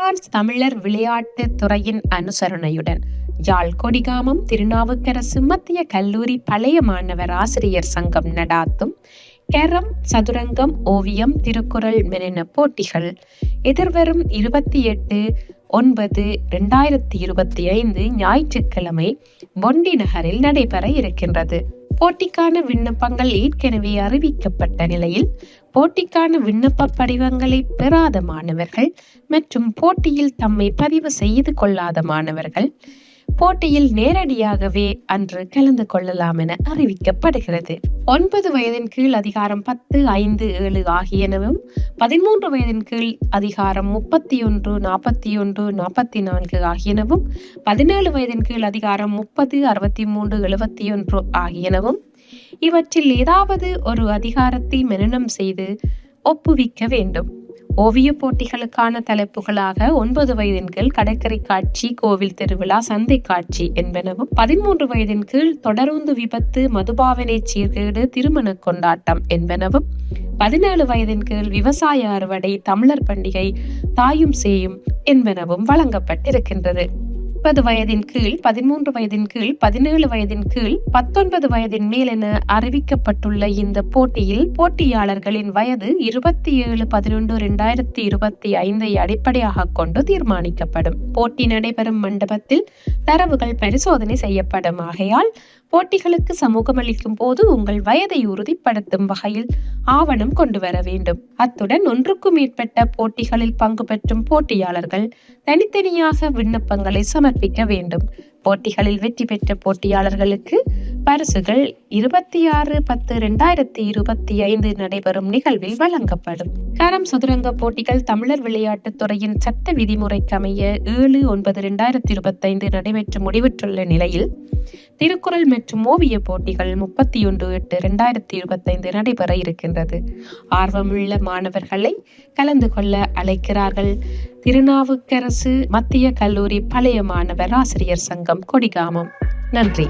France தமிழர் விளையாட்டு துறையின் அனுசரணையுடன் யாழ் கொடிகாமம் திருநாவுக்கரசு மத்திய கல்லூரி பழைய மாணவர் ஆசிரியர் சங்கம் நடாத்தும் கேரம், சதுரங்கம், ஓவியம், திருக்குறள் மெனின போட்டிகள் எதிர்வரும் 28/9/2025 ஞாயிற்றுக்கிழமை பொண்டி நகரில் நடைபெற இருக்கின்றது. போட்டிக்கான விண்ணப்பங்கள் ஏற்கனவே அறிவிக்கப்பட்ட நிலையில் போட்டிக்கான விண்ணப்ப படிவங்களை பெறாத மாணவர்கள் மற்றும் போட்டியில் தம்மை பதிவு செய்து கொள்ளாத மாணவர்கள் போட்டியில் நேரடியாகவே அன்று கலந்து கொள்ளலாம் என அறிவிக்கப்படுகிறது. 9 வயதின் கீழ் அதிகாரம் 10, 5, 7 ஆகியனவும், 13 வயதின் கீழ் அதிகாரம் 31, 41, 44 ஆகியனவும், 17 வயதின் கீழ் அதிகாரம் 30, 63, 71 ஆகியனவும், இவற்றில் ஏதாவது ஒரு அதிகாரத்தை மனனம் செய்து ஒப்புவிக்க வேண்டும். ஓவிய போட்டிகளுக்கான தலைப்புகளாக 9 வயதின் கீழ் கடற்கரை காட்சி, கோவில் திருவிழா, சந்தை காட்சி என்பனவும், 13 வயதின் கீழ் தொடருந்து விபத்து, மதுபாவனை சீர்கேடு, திருமண கொண்டாட்டம் என்பனவும், 17 வயதின் கீழ் விவசாய அறுவடை, தமிழர் பண்டிகை, தாயும் சேயும் என்பனவும் வழங்கப்பட்டிருக்கின்றது. 30 வயதின் கீழ், 13 வயதின் கீழ், 17 வயதின் கீழ், 19 வயதின் மேல் என அறிவிக்கப்பட்டுள்ள இந்த போட்டியில் போட்டியாளர்களின் வயது 27/11/2025 அடிப்படையாக கொண்டு தீர்மானிக்கப்படும். போட்டி நடைபெறும் மண்டபத்தில் தரவுகள் பரிசோதனை செய்யப்படும். ஆகையால் போட்டிகளுக்கு சமூகமளிக்கும் போது உங்கள் வயதை உறுதிப்படுத்தும் வகையில் ஆவணம் கொண்டு வர வேண்டும். அத்துடன் ஒன்றுக்கும் மேற்பட்ட போட்டிகளில் பங்கு பெற்றும் போட்டியாளர்கள் தனித்தனியாக விண்ணப்பங்களை சமர்ப்பிக்க வேண்டும். போட்டிகளில் வெற்றி பெற்ற போட்டியாளர்களுக்கு பரிசுகள் 26/10/2025 நடைபெறும் நிகழ்வில் வழங்கப்படும். கேரம், சதுரங்க போட்டிகள் தமிழர் விளையாட்டு துறையின் சட்ட விதிமுறைக்கமைய 7/9/2025 நடைபெற்று முடிவுற்றுள்ள நிலையில் திருக்குறள் மற்றும் ஓவிய போட்டிகள் 31/8/2025 நடைபெற இருக்கின்றது. ஆர்வமுள்ள மாணவர்களை கலந்து கொள்ள அழைக்கிறார்கள். திருநாவுக்கரசு மத்திய கல்லூரி பழைய மாணவர் ஆசிரியர் சங்கம், கொடிகாமம். நன்றி.